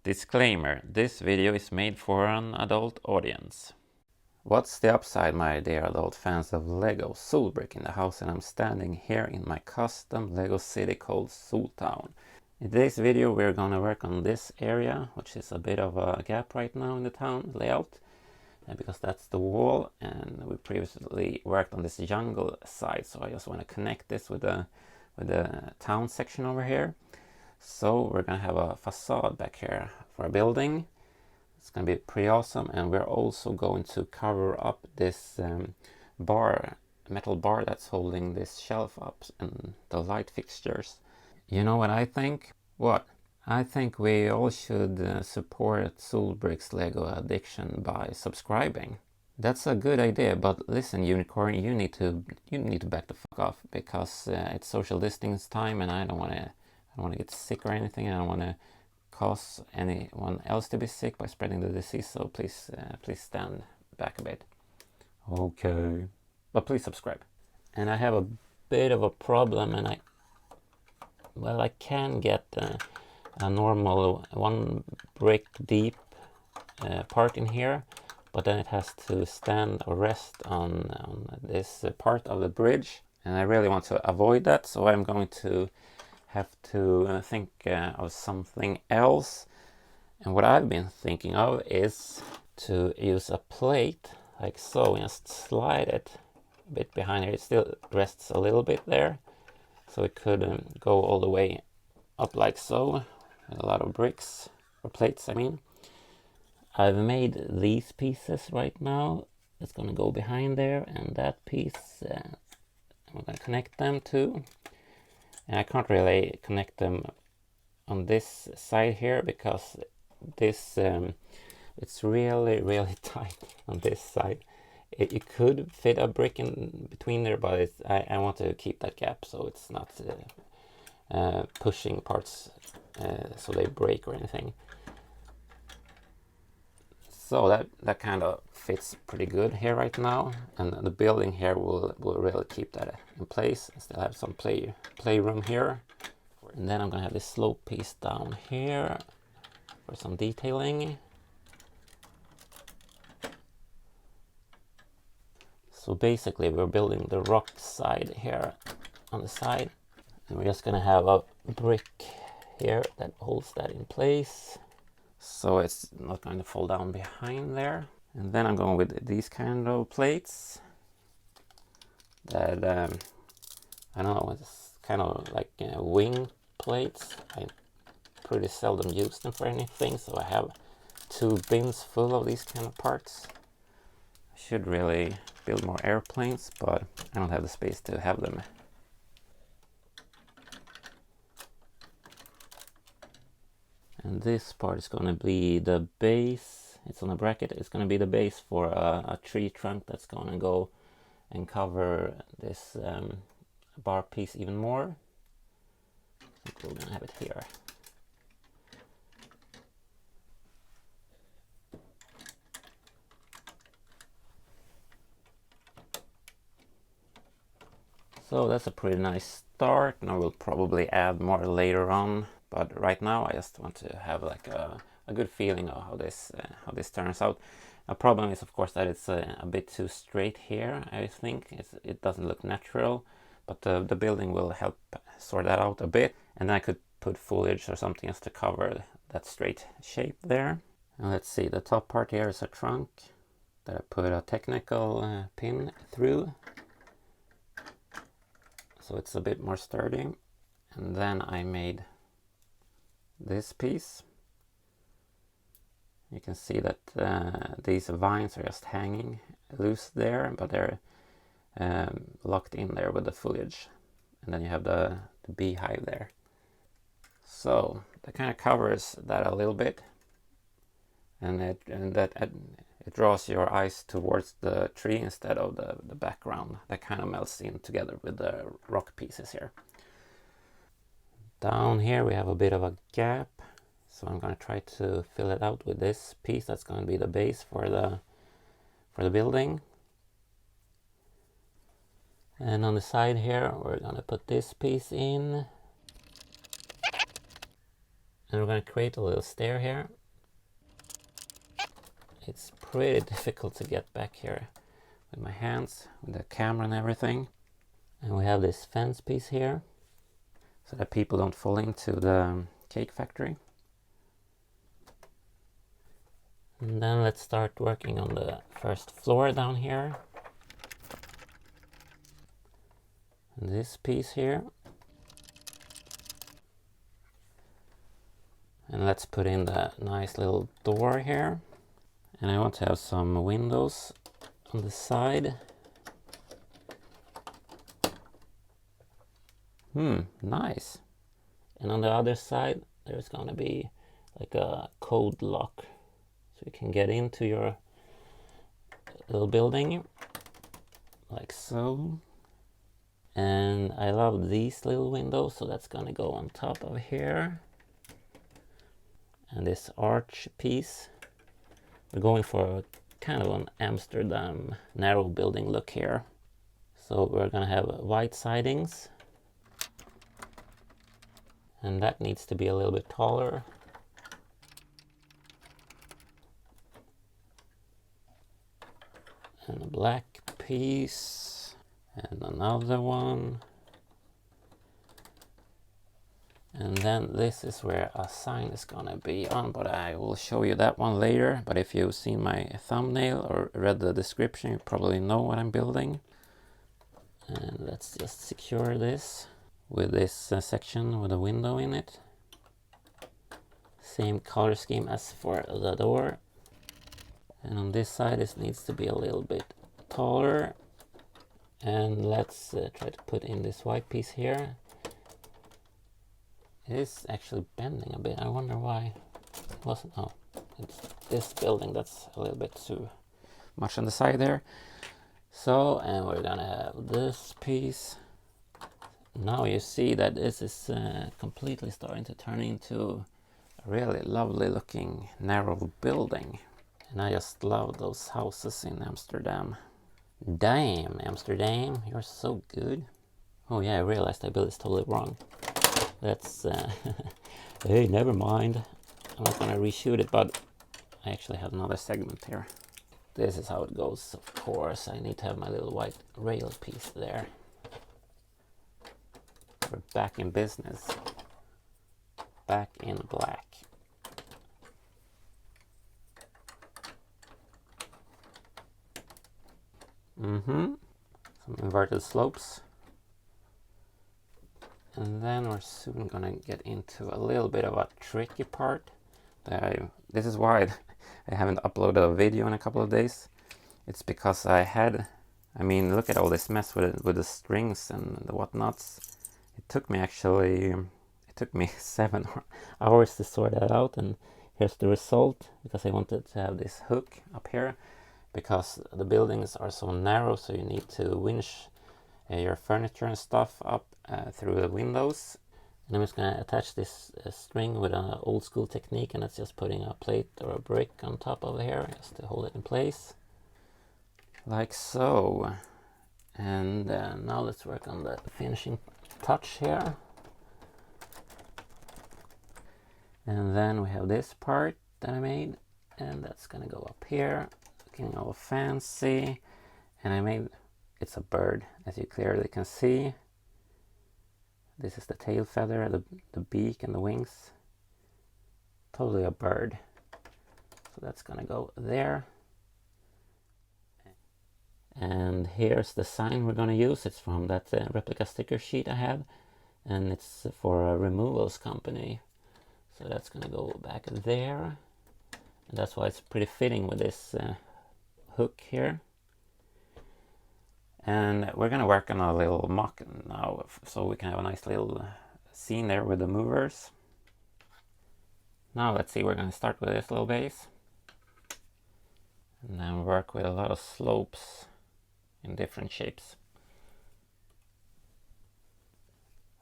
Disclaimer, this video is made for an adult audience. What's the upside, my dear adult fans of Lego Solbrick in the house, and I'm standing here in my custom Lego city called Soltown. In today's video we're gonna work on this area, which is a bit of a gap right now in the town layout, because that's the wall, and we previously worked on this jungle side, so I just want to connect this with the town section over here. So we're gonna have a facade back here for a building. It's gonna be pretty awesome, and we're also going to cover up this metal bar that's holding this shelf up and the light fixtures. You know what I think? What? I think we all should support Solbrick's Lego addiction by subscribing. That's a good idea, but listen, Unicorn, you need to back the fuck off, because it's social distance time, and I don't want to get sick or anything. I don't want to cause anyone else to be sick by spreading the disease. So please stand back a bit. Okay, but please subscribe. And I have a bit of a problem, and I can get a normal 1 brick deep part in here, but then it has to stand or rest on this part of the bridge, and I really want to avoid that, so I'm going to have to think of something else. And what I've been thinking of is to use a plate like so, and just slide it a bit behind here. It still rests a little bit there, so it could go all the way up like so. A lot of bricks, or plates I mean. I've made these pieces right now. It's gonna go behind there, and that piece I'm gonna connect them to. And I can't really connect them on this side here, because this it's really tight on this side. It could fit a brick in between there, but I want to keep that gap so it's not pushing parts so they break or anything. So that kind of fits pretty good here right now, and the building here will really keep that in place and still have some playroom here. And then I'm gonna have this slope piece down here for some detailing. So basically we're building the rock side here on the side, and we're just gonna have a brick here that holds that in place, so it's not going to fall down behind there. And then I'm going with these kind of plates that I don't know, it's kind of like wing plates. I pretty seldom use them for anything, so I have 2 bins full of these kind of parts. I should really build more airplanes, but I don't have the space to have them. And this part is going to be the base. It's on a bracket. It's going to be the base for a tree trunk that's going to go and cover this bar piece even more. I think we're going to have it here. So that's a pretty nice start, and I will probably add more later on. But right now I just want to have like a good feeling of how this turns out. A problem is, of course, that it's a bit too straight here. I think it doesn't look natural, but the building will help sort that out a bit. And then I could put foliage or something else to cover that straight shape there. And let's see, the top part here is a trunk that I put a technical pin through, so it's a bit more sturdy. And then I made this piece. You can see that these vines are just hanging loose there, but they're locked in there with the foliage. And then you have the beehive there. So that kind of covers that a little bit, and it draws your eyes towards the tree instead of the background. That kind of melts in together with the rock pieces here. Down here we have a bit of a gap, so I'm going to try to fill it out with this piece that's going to be the base for the building. And on the side here we're going to put this piece in, And we're going to create a little stair here. It's pretty difficult to get back here with my hands, with the camera and everything. And we have this fence piece here, so that people don't fall into the cake factory. And then let's start working on the first floor down here. And this piece here. And let's put in the nice little door here. And I want to have some windows on the side. Nice. And on the other side, there's gonna be like a code lock, so you can get into your little building, like so. And I love these little windows, so that's gonna go on top of here. And this arch piece, we're going for a kind of an Amsterdam narrow building look here. So we're gonna have white sidings, and that needs to be a little bit taller. And a black piece, and another one. And then this is where a sign is gonna be on, but I will show you that one later. But if you've seen my thumbnail or read the description, you probably know what I'm building. And let's just secure this with this section with a window in it. Same color scheme as for the door. And on this side it needs to be a little bit taller. And let's try to put in this white piece here. It is actually bending a bit. I wonder why. It wasn't. Oh, it's this building that's a little bit too much on the side there. So, and we're gonna have this piece. Now you see that this is completely starting to turn into a really lovely looking narrow building. And I just love those houses in Amsterdam. Damn, Amsterdam, you're so good. Oh yeah, I realized I built this totally wrong. That's, hey, never mind. I'm not gonna reshoot it, but I actually have another segment here. This is how it goes, of course. I need to have my little white rail piece there. We're back in business. Back in black. Some inverted slopes. And then we're soon gonna get into a little bit of a tricky part. This is why I haven't uploaded a video in a couple of days. It's because I mean, look at all this mess with the strings and the whatnots. It took me 7 hours to sort that out, and here's the result, because I wanted to have this hook up here, because the buildings are so narrow, so you need to winch your furniture and stuff up through the windows. And I'm just going to attach this string with an old school technique, and that's just putting a plate or a brick on top of here just to hold it in place, like so. And now let's work on the finishing touch here. And then we have this part that I made, and that's gonna go up here, looking all fancy. And it's a bird, as you clearly can see. This is the tail feather, the beak and the wings. Totally a bird. So that's gonna go there. And here's the sign we're gonna use. It's from that replica sticker sheet I have, and it's for a removals company. So that's gonna go back there, and that's why it's pretty fitting with this hook here. And we're gonna work on a little mock now, so we can have a nice little scene there with the movers. Now let's see, we're gonna start with this little base, and then work with a lot of slopes in different shapes,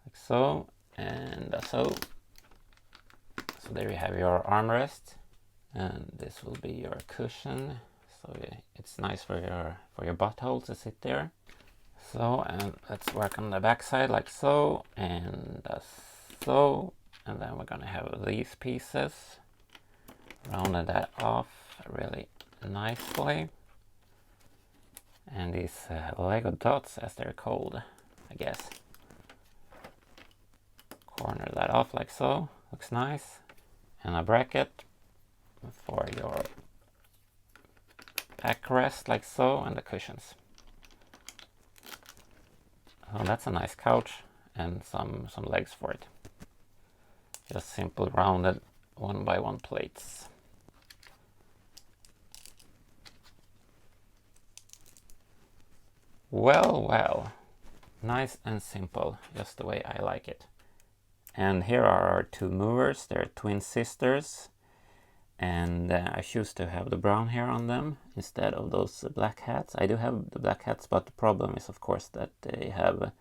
like so, and so. So there you have your armrest, and this will be your cushion. So it's nice for your butthole to sit there. So, and let's work on the back side like so, and so, And then we're gonna have these pieces. Rounded that off really nicely. And these Lego dots, as they're called, I guess. Corner that off like so. Looks nice. And a bracket for your backrest like so, and the cushions. Oh, that's a nice couch and some legs for it. Just simple rounded 1x1 plates. Well, well, nice and simple, just the way I like it. And here are our two movers. They're twin sisters, and I choose to have the brown hair on them instead of those black hats. I do have the black hats, but the problem is of course that they have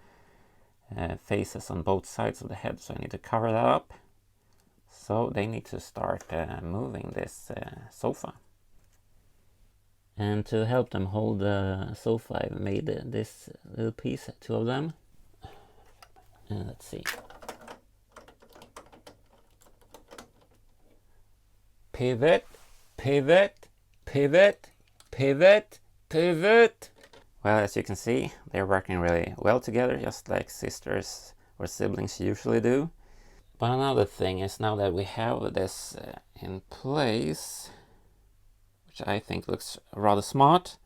faces on both sides of the head, so I need to cover that up. So they need to start moving this sofa. And to help them hold the sofa, I've made this little piece, two of them. And let's see. Pivot, pivot, pivot, pivot, pivot. Well, as you can see, they're working really well together, just like sisters or siblings usually do. But another thing is, now that we have this in place, which I think looks rather smart,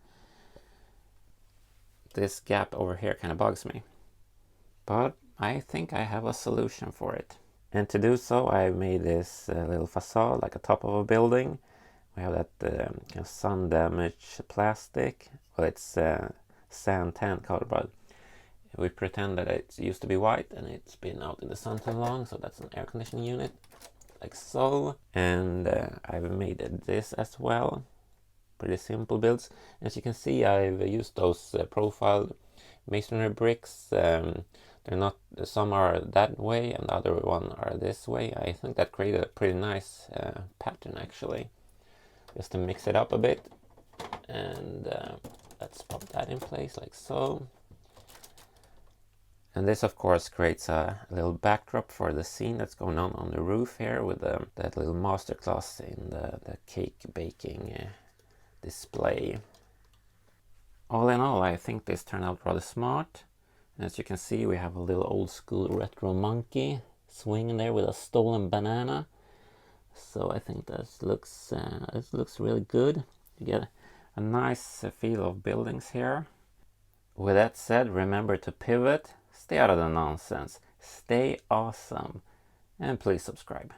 this gap over here kind of bugs me. But I think I have a solution for it. And to do so, I made this little facade, like a top of a building. We have that kind of sun damaged plastic. Well, it's sand tan color, but we pretend that it used to be white and it's been out in the sun too long, so that's an air conditioning unit, like so. And I've made this as well. Pretty simple builds. As you can see, I've used those profiled masonry bricks. They're not, some are that way and the other one are this way. I think that created a pretty nice pattern actually. Just to mix it up a bit. And let's pop that in place like so. And this of course creates a little backdrop for the scene that's going on the roof here, with that little masterclass in the cake baking display. All in all, I think this turned out rather smart. As you can see, we have a little old school retro monkey swinging there with a stolen banana. So I think this looks really good. You get a nice feel of buildings here. With that said, remember to pivot, stay out of the nonsense, stay awesome, and please subscribe.